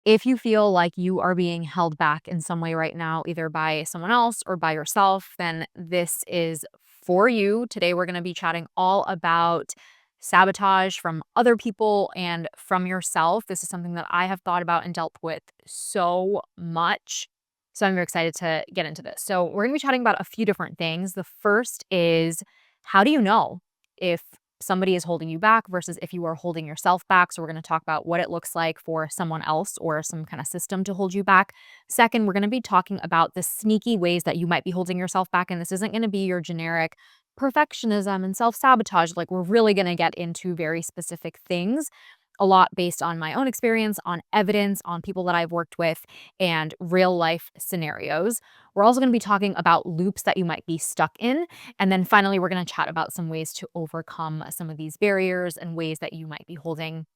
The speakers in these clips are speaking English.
If you feel like you are being held back in some way right now, either by someone else or by yourself, then this is for you. Today, we're going to be chatting all about sabotage from other people and from yourself. This is something that I have thought about and dealt with so much. So I'm very excited to get into this. So, we're going to be chatting about a few different things. The first is, how do you know if somebody is holding you back versus if you are holding yourself back? So, we're going to talk about what it looks like for someone else or some kind of system to hold you back. Second, we're going to be talking about the sneaky ways that you might be holding yourself back. And this isn't going to be your generic perfectionism and self sabotage. Like, we're really going to get into very specific things, a lot based on my own experience, on evidence, on people that I've worked with, and real life scenarios. We're also going to be talking about loops that you might be stuck in. And then finally, we're going to chat about some ways to overcome some of these barriers and ways that you might be holding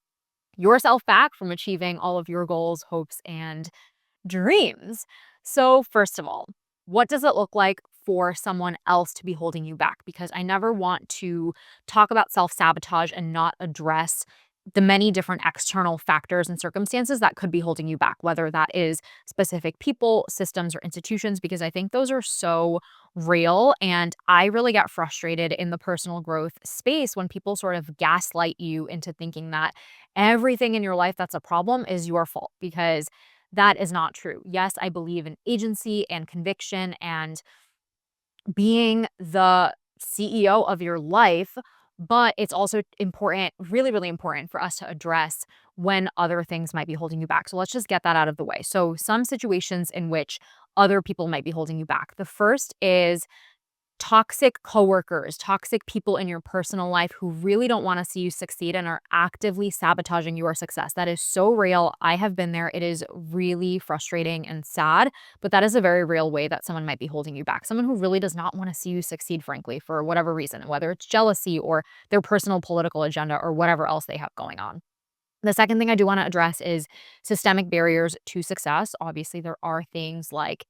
yourself back from achieving all of your goals, hopes, and dreams. So, first of all, what does it look like for someone else to be holding you back? Because I never want to talk about self sabotage and not address the many different external factors and circumstances that could be holding you back, whether that is specific people, systems, or institutions, because I think those are so real. And I really get frustrated in the personal growth space when people sort of gaslight you into thinking that everything in your life that's a problem is your fault, because that is not true. Yes, I believe in agency and conviction and being the CEO of your life, but it's also important, really, really important for us to address when other things might be holding you back. So let's just get that out of the way. So, some situations in which other people might be holding you back. The first is toxic coworkers, toxic people in your personal life who really don't want to see you succeed and are actively sabotaging your success. That is so real. I have been there. It is really frustrating and sad, but that is a very real way that someone might be holding you back. Someone who really does not want to see you succeed, frankly, for whatever reason, whether it's jealousy or their personal political agenda or whatever else they have going on. The second thing I do want to address is systemic barriers to success. Obviously, there are things like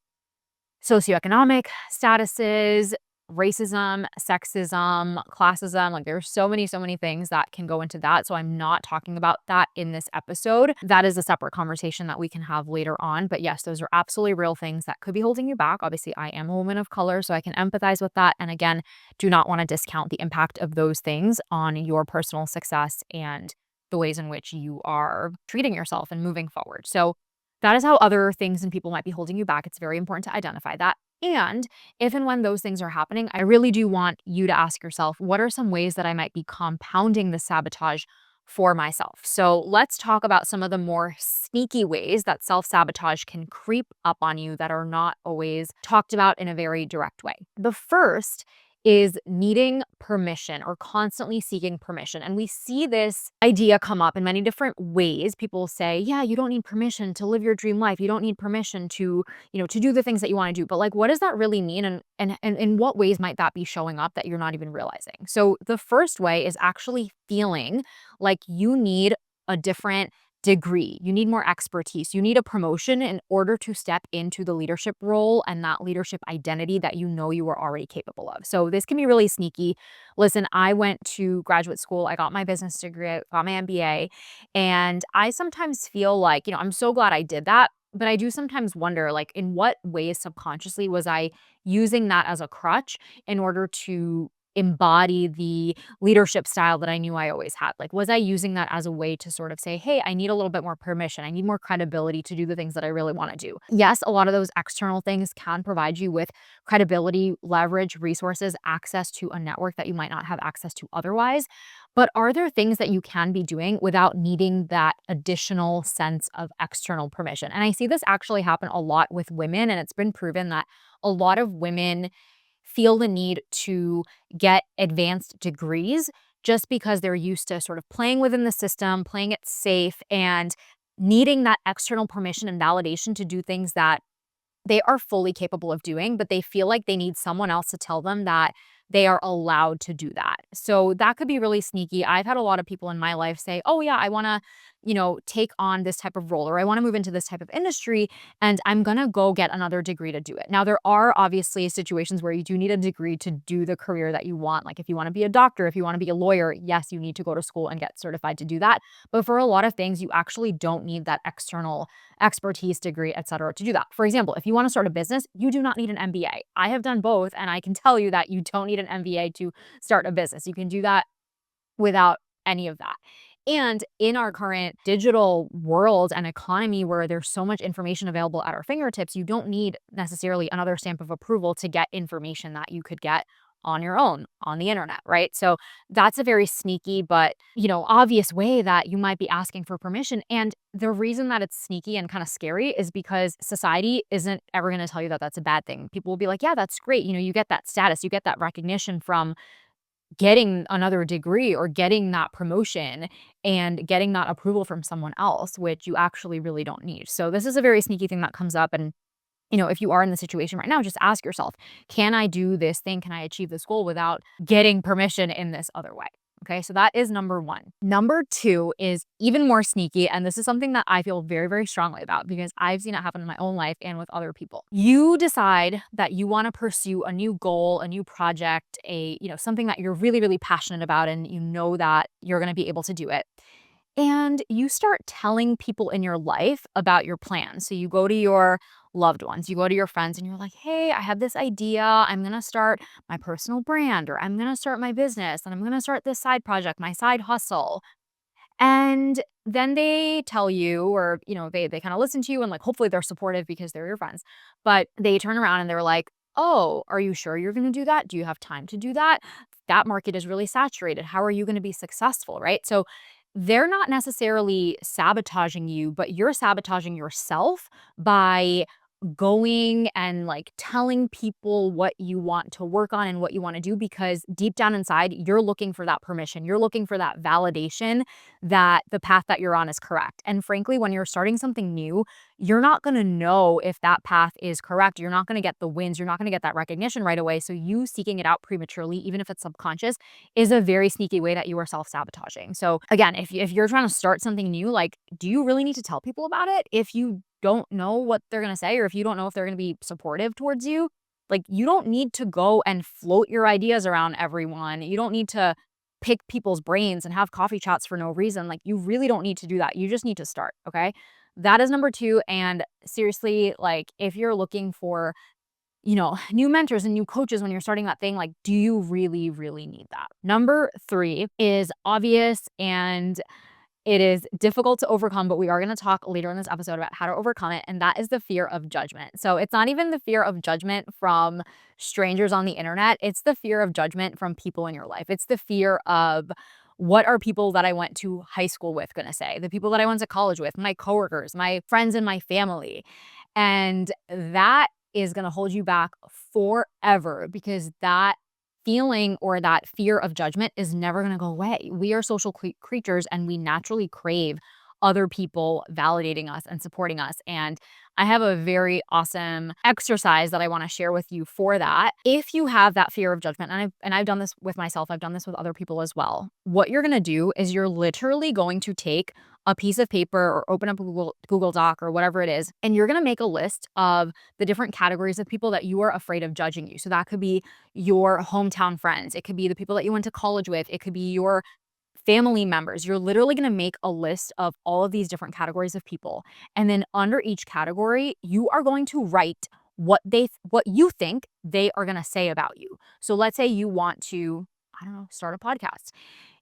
socioeconomic statuses, racism, sexism, classism. Like, there's so many things that can go into that. So I'm not talking about that in this episode. That is a separate conversation that we can have later on. But yes, those are absolutely real things that could be holding you back. Obviously, I am a woman of color, so I can empathize with that. And again, do not want to discount the impact of those things on your personal success and the ways in which you are treating yourself and moving forward. So that is how other things and people might be holding you back. It's very important to identify that. And if and when those things are happening, I really do want you to ask yourself, what are some ways that I might be compounding the sabotage for myself? So let's talk about some of the more sneaky ways that self sabotage can creep up on you that are not always talked about in a very direct way. The first is needing permission or constantly seeking permission. And we see this idea come up in many different ways. People say, yeah, you don't need permission to live your dream life. You don't need permission to, to do the things that you want to do. But like, what does that really mean? And in what ways might that be showing up that you're not even realizing? So the first way is actually feeling like you need a different degree. You need more expertise. You need a promotion in order to step into the leadership role and that leadership identity that you know you are already capable of. So this can be really sneaky. Listen, I went to graduate school. I got my business degree, I got my MBA, and I sometimes feel like, I'm so glad I did that. But I do sometimes wonder, like, in what ways subconsciously was I using that as a crutch in order to embody the leadership style that I knew I always had? Like, was I using that as a way to sort of say, hey, I need a little bit more permission. I need more credibility to do the things that I really want to do. Yes, a lot of those external things can provide you with credibility, leverage, resources, access to a network that you might not have access to otherwise. But are there things that you can be doing without needing that additional sense of external permission? And I see this actually happen a lot with women, and it's been proven that a lot of women feel the need to get advanced degrees just because they're used to sort of playing within the system, playing it safe, and needing that external permission and validation to do things that they are fully capable of doing, but they feel like they need someone else to tell them that they are allowed to do that. So that could be really sneaky. I've had a lot of people in my life say, oh, yeah, I want to, take on this type of role, or I want to move into this type of industry, and I'm going to go get another degree to do it. Now, there are obviously situations where you do need a degree to do the career that you want. Like if you want to be a doctor, if you want to be a lawyer, yes, you need to go to school and get certified to do that. But for a lot of things, you actually don't need that external expertise degree, et cetera, to do that. For example, if you want to start a business, you do not need an MBA. I have done both, and I can tell you that you don't need an MBA to start a business. You can do that without any of that. And in our current digital world and economy where there's so much information available at our fingertips, you don't need necessarily another stamp of approval to get information that you could get on your own on the internet, right? So that's a very sneaky but, obvious way that you might be asking for permission. And the reason that it's sneaky and kind of scary is because society isn't ever going to tell you that that's a bad thing. People will be like, yeah, that's great. You get that status, you get that recognition from getting another degree or getting that promotion and getting that approval from someone else, which you actually really don't need. So this is a very sneaky thing that comes up. And if you are in the situation right now, just ask yourself, can I do this thing? Can I achieve this goal without getting permission in this other way? Okay, so that is number one. Number two is even more sneaky. And this is something that I feel very, very strongly about because I've seen it happen in my own life and with other people. You decide that you want to pursue a new goal, a new project, something that you're really, really passionate about, and you know that you're going to be able to do it. And you start telling people in your life about your plans. So you go to your loved ones, you go to your friends, and you're like, hey, I have this idea. I'm going to start my personal brand, or I'm going to start my business, and I'm going to start this side project, my side hustle. And then they tell you, or, they kind of listen to you and like, hopefully they're supportive because they're your friends, but they turn around and they're like, oh, are you sure you're going to do that? Do you have time to do that? That market is really saturated. How are you going to be successful? Right. So they're not necessarily sabotaging you, but you're sabotaging yourself by going and like telling people what you want to work on and what you want to do, because deep down inside, you're looking for that permission. You're looking for that validation that the path that you're on is correct. And frankly, when you're starting something new, you're not going to know if that path is correct. You're not going to get the wins. You're not going to get that recognition right away. So you seeking it out prematurely, even if it's subconscious, is a very sneaky way that you are self-sabotaging. So again, if you're trying to start something new, like, do you really need to tell people about it if you don't know what they're going to say, or if you don't know if they're going to be supportive towards you? Like, you don't need to go and float your ideas around everyone. You don't need to pick people's brains and have coffee chats for no reason. Like, you really don't need to do that. You just need to start. Okay. That is number two. And seriously, like, if you're looking for, new mentors and new coaches when you're starting that thing, like, do you really, really need that? Number three is obvious and it is difficult to overcome, but we are going to talk later in this episode about how to overcome it. And that is the fear of judgment. So it's not even the fear of judgment from strangers on the internet. It's the fear of judgment from people in your life. It's the fear of, what are people that I went to high school with going to say? The people that I went to college with, my coworkers, my friends and my family. And that is going to hold you back forever, because that feeling or that fear of judgment is never going to go away. We are social creatures, and we naturally crave other people validating us and supporting us. And I have a very awesome exercise that I want to share with you for that. If you have that fear of judgment, and I've done this with myself, I've done this with other people as well. What you're going to do is you're literally going to take a piece of paper or open up a Google Doc or whatever it is, and you're going to make a list of the different categories of people that you are afraid of judging you. So that could be your hometown friends. It could be the people that you went to college with. It could be your family members. You're literally going to make a list of all of these different categories of people. And then under each category, you are going to write what you think they are going to say about you. So let's say you want to, I don't know, start a podcast.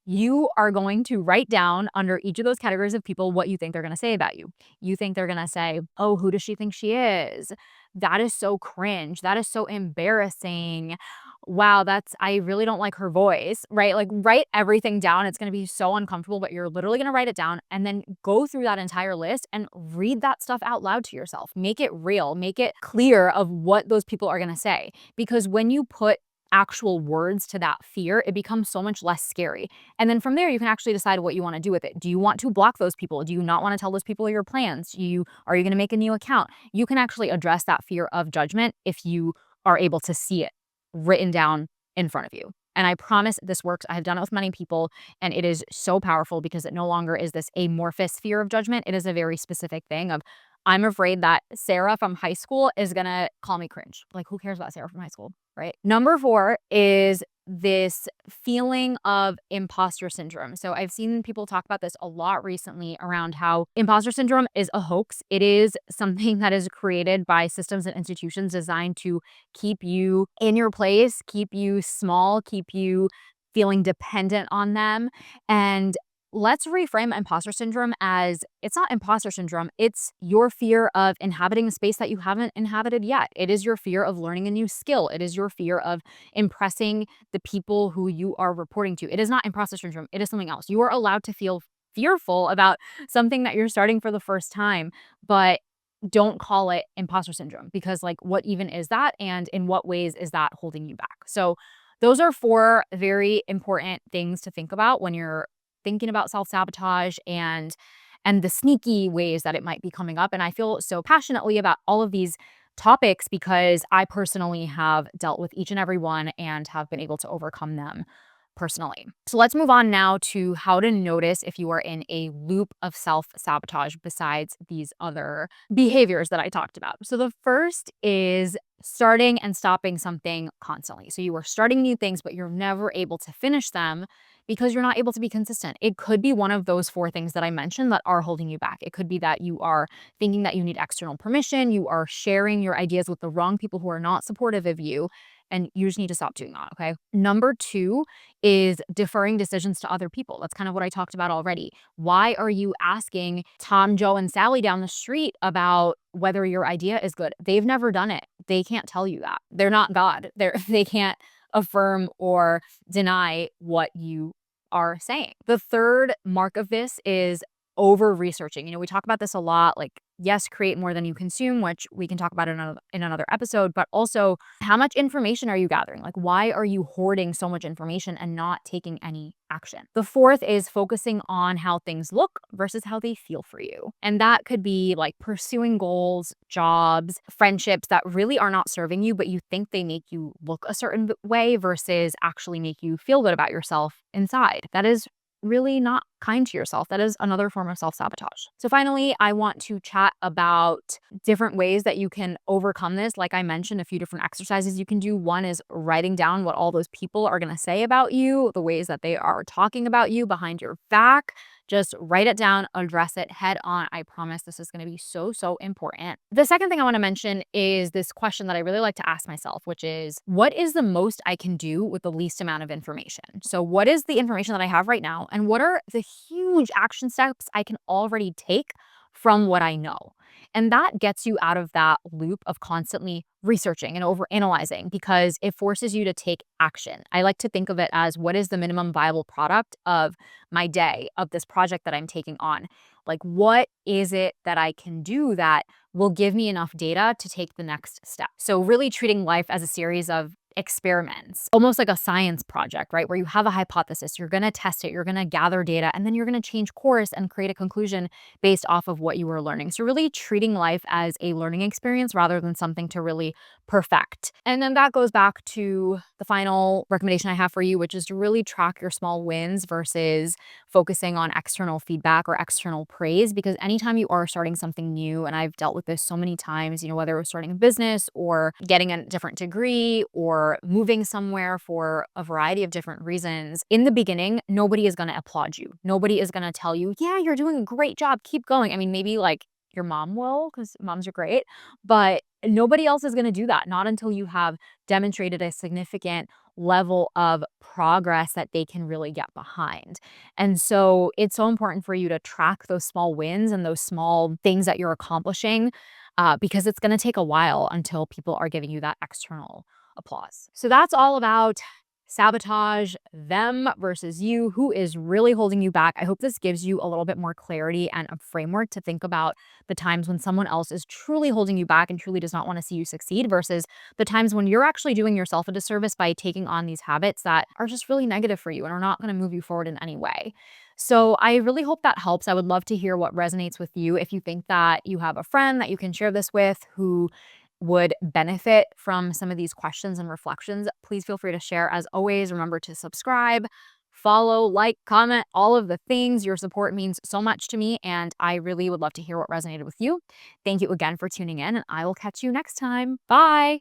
You are going to write down under each of those categories of people what you think they're going to say about you. You think they're going to say, oh, who does she think she is? That is so cringe. That is so embarrassing. Wow, I really don't like her voice, right? Like, write everything down. It's going to be so uncomfortable, but you're literally going to write it down and then go through that entire list and read that stuff out loud to yourself. Make it real, make it clear of what those people are going to say. Because when you put actual words to that fear, it becomes so much less scary. And then from there, you can actually decide what you want to do with it. Do you want to block those people? Do you not want to tell those people your plans? Are you going to make a new account? You can actually address that fear of judgment if you are able to see it written down in front of you. And I promise this works. I have done it with many people, and it is so powerful because it no longer is this amorphous fear of judgment. It is a very specific thing of, I'm afraid that Sarah from high school is going to call me cringe. Like, who cares about Sarah from high school, right? Number 4 is this feeling of imposter syndrome. So I've seen people talk about this a lot recently around how imposter syndrome is a hoax. It is something that is created by systems and institutions designed to keep you in your place, keep you small, keep you feeling dependent on them. And let's reframe imposter syndrome as, it's not imposter syndrome. It's your fear of inhabiting a space that you haven't inhabited yet. It is your fear of learning a new skill. It is your fear of impressing the people who you are reporting to. It is not imposter syndrome. It is something else. You are allowed to feel fearful about something that you're starting for the first time, but don't call it imposter syndrome, because like, what even is that? And in what ways is that holding you back? So those are 4 very important things to think about when you're thinking about self-sabotage and the sneaky ways that it might be coming up. And I feel so passionately about all of these topics because I personally have dealt with each and every one and have been able to overcome them personally. So let's move on now to how to notice if you are in a loop of self-sabotage besides these other behaviors that I talked about. So the first is starting and stopping something constantly. So you are starting new things, but you're never able to finish them because you're not able to be consistent. It could be one of those 4 things that I mentioned that are holding you back. It could be that you are thinking that you need external permission, you are sharing your ideas with the wrong people who are not supportive of you, and you just need to stop doing that, okay? Number 2 is deferring decisions to other people. That's kind of what I talked about already. Why are you asking Tom, Joe, and Sally down the street about whether your idea is good? They've never done it. They can't tell you that. They're not God. They can't affirm or deny what you are saying. The third mark of this is over researching. We talk about this a lot, like, yes, create more than you consume, which we can talk about in another episode, but also how much information are you gathering? Like, why are you hoarding so much information and not taking any action? The fourth is focusing on how things look versus how they feel for you. And that could be like pursuing goals, jobs, friendships that really are not serving you, but you think they make you look a certain way versus actually make you feel good about yourself inside. That is really not kind to yourself. That is another form of self-sabotage. So finally, I want to chat about different ways that you can overcome this. Like I mentioned, a few different exercises you can do. One is writing down what all those people are going to say about you, the ways that they are talking about you behind your back. Just write it down, address it head on. I promise this is going to be so, so important. The second thing I want to mention is this question that I really like to ask myself, which is, what is the most I can do with the least amount of information? So what is the information that I have right now? And what are the huge action steps I can already take from what I know? And that gets you out of that loop of constantly researching and overanalyzing because it forces you to take action. I like to think of it as, what is the minimum viable product of my day, of this project that I'm taking on? Like, what is it that I can do that will give me enough data to take the next step? So really treating life as a series of experiments, almost like a science project, right? Where you have a hypothesis, you're going to test it, you're going to gather data, and then you're going to change course and create a conclusion based off of what you were learning. So really treating life as a learning experience rather than something to really perfect. And then that goes back to the final recommendation I have for you, which is to really track your small wins versus focusing on external feedback or external praise. Because anytime you are starting something new, and I've dealt with this so many times, whether it was starting a business or getting a different degree or moving somewhere for a variety of different reasons, in the beginning, nobody is going to applaud you. Nobody is going to tell you, yeah, you're doing a great job, keep going. I mean, maybe like your mom will, because moms are great, but nobody else is going to do that. Not until you have demonstrated a significant level of progress that they can really get behind. And so it's so important for you to track those small wins and those small things that you're accomplishing because it's going to take a while until people are giving you that external applause. So that's all about sabotage, them versus you, who is really holding you back. I hope this gives you a little bit more clarity and a framework to think about the times when someone else is truly holding you back and truly does not want to see you succeed versus the times when you're actually doing yourself a disservice by taking on these habits that are just really negative for you and are not going to move you forward in any way. So I really hope that helps. I would love to hear what resonates with you. If you think that you have a friend that you can share this with who would benefit from some of these questions and reflections, please feel free to share. As always, remember to subscribe, follow, like, comment, all of the things. Your support means so much to me, and I really would love to hear what resonated with you. Thank you again for tuning in, and I will catch you next time. Bye.